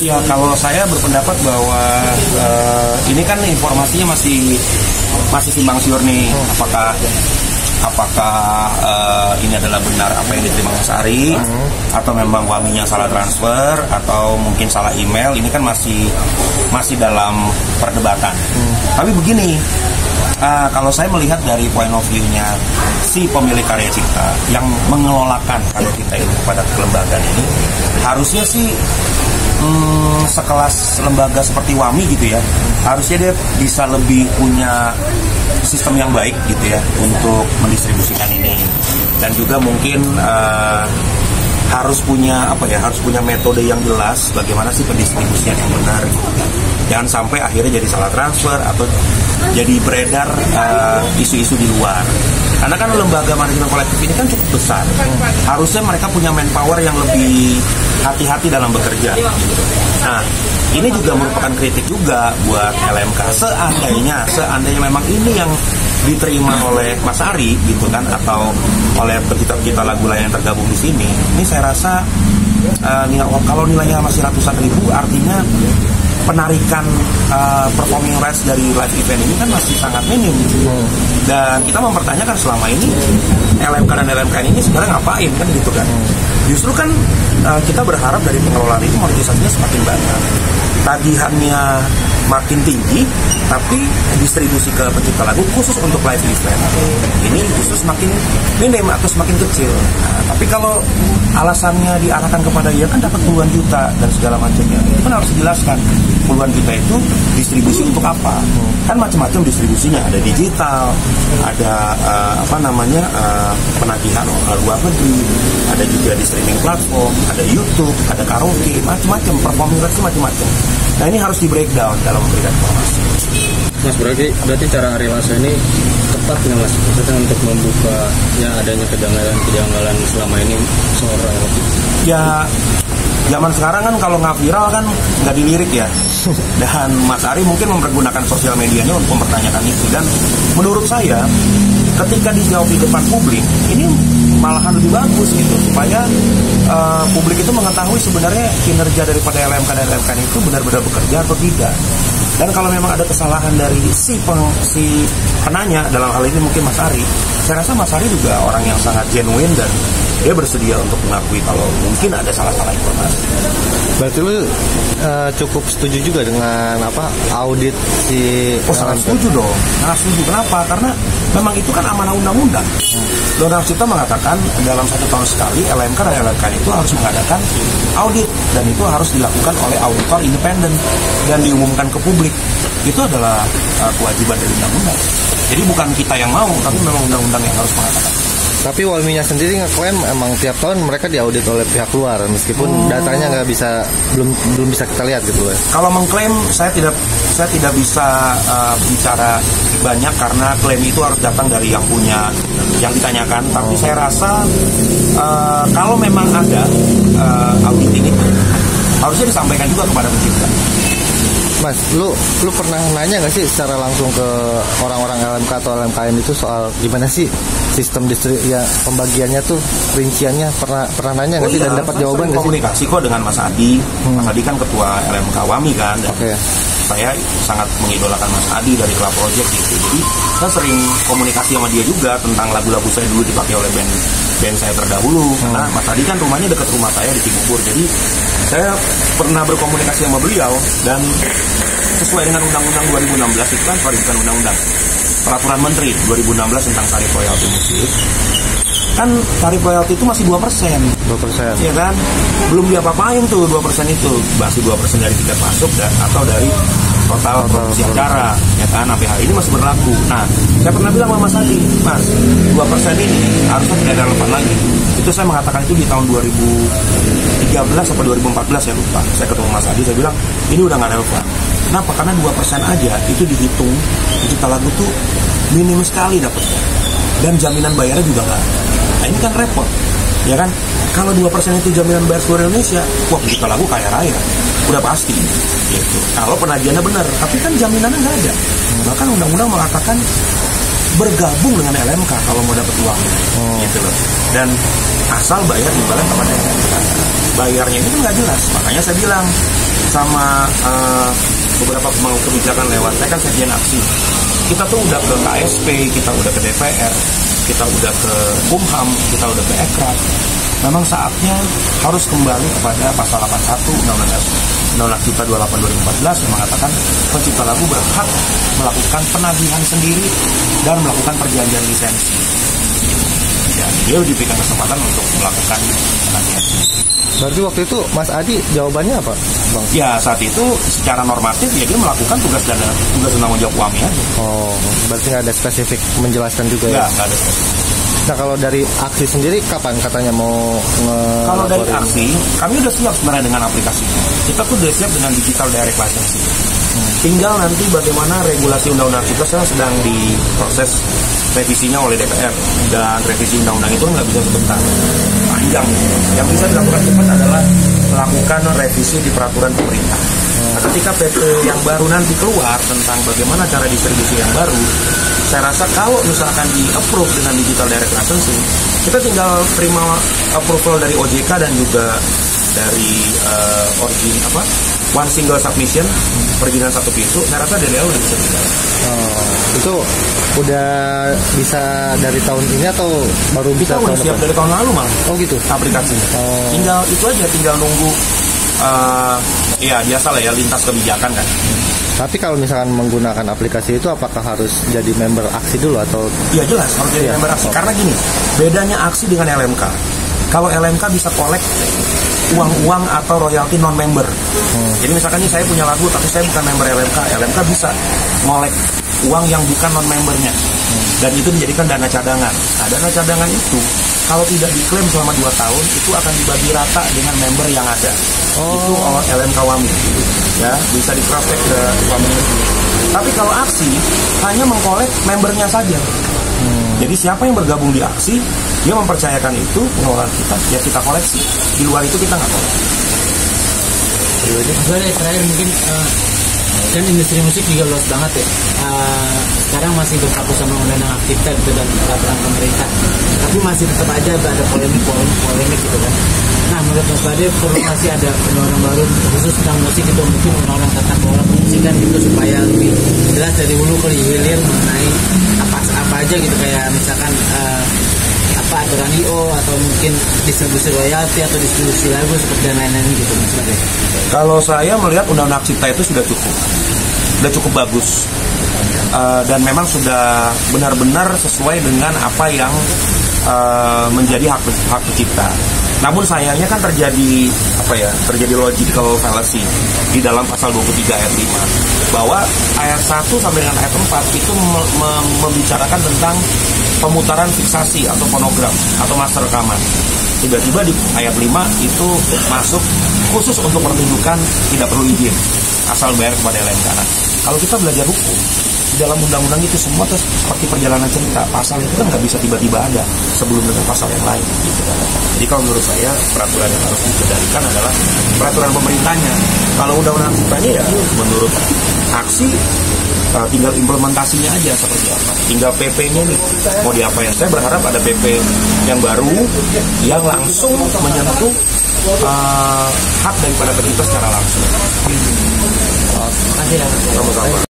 Ya, kalau saya berpendapat bahwa ini kan informasinya masih simpang siur nih. Apakah ini adalah benar apa yang diterima Mas Ari, atau memang Waminya salah transfer, atau mungkin salah email? Ini kan masih dalam perdebatan. Tapi begini, kalau saya melihat dari point of view-nya si pemilik karya cipta yang mengelolakan karya cipta ini kepada kelembagaan ini, harusnya sih sekelas lembaga seperti Wami gitu ya, harusnya dia bisa lebih punya sistem yang baik gitu ya untuk mendistribusikan ini, dan juga mungkin harus punya metode yang jelas bagaimana sih pendistribusian yang benar gitu kan. Jangan sampai akhirnya jadi salah transfer atau jadi beredar isu-isu di luar. Karena kan lembaga manajemen kolektif ini kan cukup besar. Harusnya mereka punya manpower yang lebih hati-hati dalam bekerja. Nah, ini juga merupakan kritik juga buat LMK. Seandainya memang ini yang diterima oleh Mas Ari gitu kan, atau oleh pencipta lagu lain yang tergabung di sini, ini saya rasa kalau nilainya masih ratusan ribu, artinya penarikan performing rights dari live event ini kan masih sangat minim. Dan kita mempertanyakan selama ini LMK dan LMK ini sebenarnya ngapain kan gitu kan. Justru kan kita berharap dari pengelolaan itu monetisasinya semakin banyak, tagihannya makin tinggi, tapi distribusi ke pencipta lagu khusus untuk live event ini justru semakin minim atau semakin kecil. Nah, tapi kalau alasannya diarahkan kepada ya kan dapat puluhan juta dan segala macamnya, itu kan harus dijelaskan puluhan juta itu distribusi untuk apa. Kan macam-macam distribusinya, ada digital, ada penagihan luar negeri, ada juga di streaming platform, ada YouTube, ada karaoke, macam-macam, performing rights macam-macam. Nah, ini harus di breakdown dalam memberikan informasi. Mas, berarti cara Ari Lasso ini tepat nggak Mas? Maksudnya untuk membuka ya adanya kejanggalan selama ini seorang ya, zaman sekarang kan kalau nggak viral kan nggak dilirik ya. Dan Mas Ari mungkin mempergunakan sosial medianya untuk mempertanyakan itu. Dan menurut saya ketika dijawab di depan publik, ini malahan lebih bagus gitu, supaya publik itu mengetahui sebenarnya kinerja daripada LMK dan LMK itu benar-benar bekerja atau tidak. Dan kalau memang ada kesalahan dari si penanya, dalam hal ini mungkin Mas Ari, saya rasa Mas Ari juga orang yang sangat genuine dan dia bersedia untuk mengakui kalau mungkin ada salah-salah informasi. Berarti lu cukup setuju juga dengan audit si... Oh, sangat setuju dong. Sangat setuju. Kenapa? Karena memang itu kan amanah undang-undang. Undang-undang Cipta mengatakan dalam 1 tahun sekali LMK dan LMK itu harus mengadakan audit, dan itu harus dilakukan oleh auditor independen dan diumumkan ke publik. Itu adalah kewajiban dari undang-undang. Jadi bukan kita yang mau, tapi memang undang-undang yang harus mengatakan. Tapi Walminya sendiri ngeklaim emang tiap tahun mereka diaudit oleh pihak luar, meskipun datanya belum bisa kita lihat gitu ya. Kalau mengklaim saya tidak bisa bicara banyak, karena klaim itu harus datang dari yang ditanyakan. Tapi saya rasa kalau memang ada audit ini harusnya disampaikan juga kepada pencipta. Mas, lu pernah nanya nggak sih secara langsung ke orang-orang LMK atau LMKN itu soal gimana sih sistem pembagiannya tuh, rinciannya, pernah nanya nggak sih dan dapat jawaban nggak sih? Komunikasi kok dengan Mas Adi. Mas Adi kan ketua LMK Wami kan, dan saya sangat mengidolakan Mas Adi dari Club Project gitu. Jadi saya sering komunikasi sama dia juga tentang lagu-lagu saya dulu dipakai oleh band saya terdahulu. Karena Mas Adi kan rumahnya dekat rumah saya di Cibubur. Jadi saya pernah berkomunikasi sama beliau, dan sesuai dengan Undang-Undang 2016 itu kan, bukan undang-undang, Peraturan Menteri 2016 tentang tarif royalti musik. Kan tarif royalti itu masih 2%. 2%. Ya kan? Belum diapa-apain tuh 2% itu. Masih 2% dari tiket masuk atau dari total produksi acara. Ya kan? Sampai hari ini masih berlaku. Nah, saya pernah bilang sama Mas Adi, Mas, 2% ini harusnya tidak relevan lagi. Itu saya mengatakan itu di tahun 2013 atau 2014, saya lupa. Saya ketemu Mas Adi, saya bilang, ini udah nggak relevan. Kenapa? Karena 2% aja itu dihitung, pencipta lagu tuh minim sekali dapatnya. Dan jaminan bayarnya juga nggak. Nah, ini kan repot, ya kan? Kalau 2% itu jaminan bayar seluruh Indonesia, wah, pencipta lagu kaya raya, udah pasti. Gitu. Kalau penagihannya benar, tapi kan jaminannya nggak ada. Bahkan undang-undang mengatakan bergabung dengan LMK kalau mau dapat uang, gitu loh. Dan asal bayar imbalan kepada LMK. Bayarnya itu nggak jelas, makanya saya bilang sama beberapa pemangku kebijakan lewat saya kan sekjen aksi. Kita tuh udah ke KSP, kita udah ke DPR, kita udah ke Kumham, kita udah ke Ekraf. Memang saatnya harus kembali kepada pasal 81 Undang-Undang Cipta 28/2014 yang mengatakan pencipta lagu berhak melakukan penagihan sendiri dan melakukan perjanjian lisensi. Ya, dia diberikan kesempatan untuk melakukan penagihan. Berarti waktu itu Mas Adi jawabannya apa, Bang? Ya, saat itu secara normatif ya dia melakukan tugas dan tanggung jawab UAMI aja. Oh, berarti nggak ada spesifik menjelaskan juga ya? Nggak ada spesifik. Nah, kalau dari aksi sendiri kapan katanya mau Kalau dari aksi, kami udah siap sebenarnya dengan aplikasi. Kita tuh udah siap dengan digital direct licensing. Tinggal nanti bagaimana regulasi undang-undang kita sedang diproses revisinya oleh DPR, dan revisi undang-undang itu nggak bisa sebentar, panjang. Yang bisa dilakukan cepat adalah melakukan revisi di peraturan pemerintah. Nah, ketika PP yang baru nanti keluar tentang bagaimana cara distribusi yang baru, saya rasa kalau misalkan di-approve dengan digital direct licensing, kita tinggal terima approval dari OJK dan juga dari one single submission, perizinan satu pintu. Saya rasa DDL udah bisa berjalan. Itu udah bisa dari tahun ini atau baru bisa? Kita udah siap dari tahun lalu malah. Oh gitu. Aplikasinya. Tinggal itu aja, tinggal nunggu. Ya biasa lah ya, lintas kebijakan kan. Tapi kalau misalkan menggunakan aplikasi itu apakah harus jadi member aksi dulu atau? Iya jelas harus jadi member aksi. Karena gini, bedanya aksi dengan LMK. Kalau LMK bisa collect uang-uang atau royalti non-member. Jadi misalkan nih saya punya lagu tapi saya bukan member LMK, LMK bisa ngolek uang yang bukan non-membernya. Dan itu dijadikan dana cadangan. Nah, dana cadangan itu kalau tidak diklaim selama 2 tahun itu akan dibagi rata dengan member yang ada. Itu LMK WAMI. Ya, bisa di cross check ke WAMI. Tapi kalau aksi hanya mengkolek membernya saja. Jadi siapa yang bergabung di aksi, dia mempercayakan itu pengelolaan kita, ya kita koleksi. Di luar itu kita nggak koleksi. Terakhir mungkin kan industri musik juga luas banget ya. Sekarang masih berpaku sama undang-undang cipta gitu dan peraturan pemerintah. Tapi masih tetap aja ada polemik gitu kan. Nah, menurut Mas Bade perlu masih ada undang-undang baru khusus tentang musik itu, mungkin undang-undang tata kelola musikan gitu supaya lebih jelas dari hulu ke hilir mengenai apa aja gitu, kayak misalkan aturan IO atau mungkin distribusi royalti atau distribusi lagu seperti dan lain-lain gitu Mas Bade. Kalau saya melihat undang-undang cipta itu sudah cukup bagus, dan memang sudah benar-benar sesuai dengan apa yang menjadi hak pencipta. Namun sayangnya kan terjadi logical fallacy di dalam pasal 23 ayat 5 bahwa ayat 1 sampai dengan ayat 4 itu membicarakan tentang pemutaran fiksasi atau fonogram atau master rekaman. Tiba-tiba di ayat 5 itu masuk khusus untuk pertunjukan tidak perlu izin, asal bayar kepada LMK. Nah, kalau kita belajar hukum, di dalam undang-undang itu semua terus seperti perjalanan cerita, pasal itu kan nggak bisa tiba-tiba ada sebelum dengan pasal yang lain gitu. Jadi kalau menurut saya peraturan yang harus dikendalikan adalah peraturan pemerintahnya. Kalau undang-undang ciptanya ya menurut aksi tinggal implementasinya aja seperti apa. Tinggal PP-nya nih mau diapain. Saya berharap ada PP yang baru yang langsung menyentuh hak daripada pencipta secara langsung. Terima kasih ya. Sama-sama.